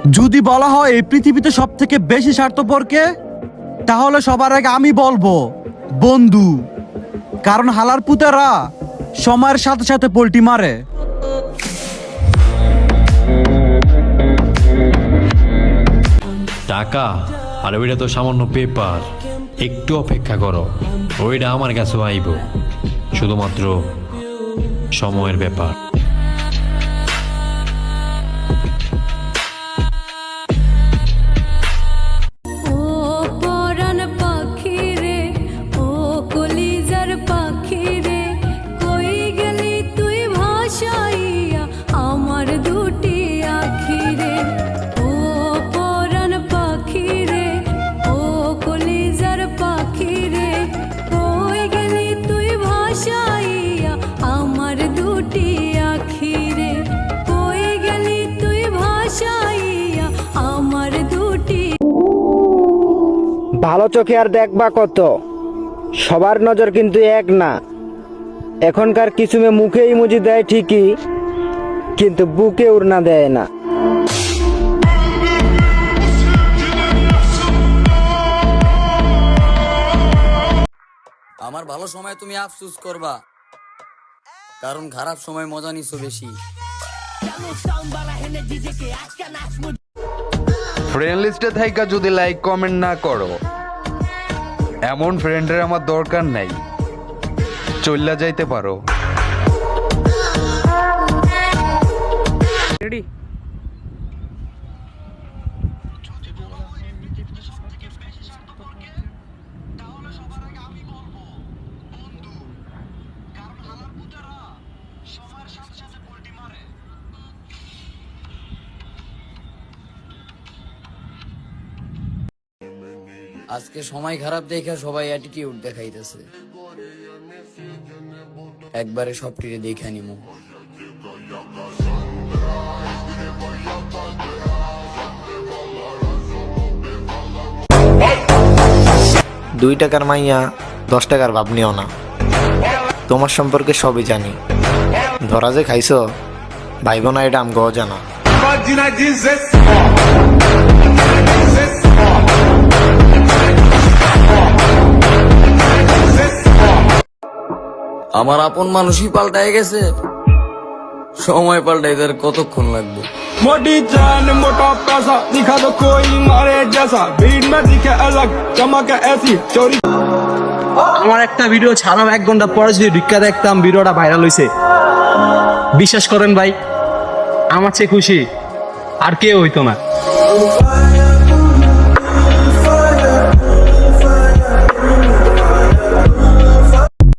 যদি বলা হয় এই পৃথিবীতে সব থেকে বেশি স্বার্থপর কে, তাহলে সবার আগে আমি বলবো বন্ধু। কারণ হালার পুতেরা সময়ের সাথে সাথে পোল্টি মারে। টাকা আর ওইটা তো সামান্য পেপার, একটু অপেক্ষা করো, ওইটা আমার কাছে আইব, শুধুমাত্র সময়ের ব্যাপার। ভালো চোখে আর দেখবা কত, সবার নজর কিন্তু এক না। এখনকার কিছু মেয়ে মুখে ইমোজি দেয় ঠিকই, কিন্তু বুকে উড়না দেয় না। আমার ভালো সময় তুমি আফসোস করবা, কারণ খারাপ সময় মজা নিছো বেশি। ফ্রেন্ড লিস্টে থাইকা যদি লাইক কমেন্ট না করো, এমন ফ্রেন্ডের আমার দরকার নাই, চল্লা যাইতে পারো। আজকে সময় খারাপ দেখে সবাই অ্যাটিটিউড দেখাইতেছে, একবারে সবটিরে দেখে নিমু। 2 টাকার মাইয়া 10 টাকার ভাব নিও না। তোমার সম্পর্কে সবই জানি, ধরা যে খাইছো ভাইব না, এটা আমগো জানা। আমার আপন মানুষই পাল্টায় গেছে, সময় পাল্টাইতে আর কতক্ষণ লাগবে? मोटी जान मोटा पैसा दिखा दो कोई मारे जैसा, भीड़ में दिखे अलग चमक ऐसी चोरी। আমার একটা ভিডিও ছাড়াও 1 ঘন্টা পরে যদি ঢুকা দেখতাম ভিডিওটা ভাইরাল হইছে, বিশ্বাস করেন ভাই, আমার চেয়ে খুশি আর কেউ হইতো না।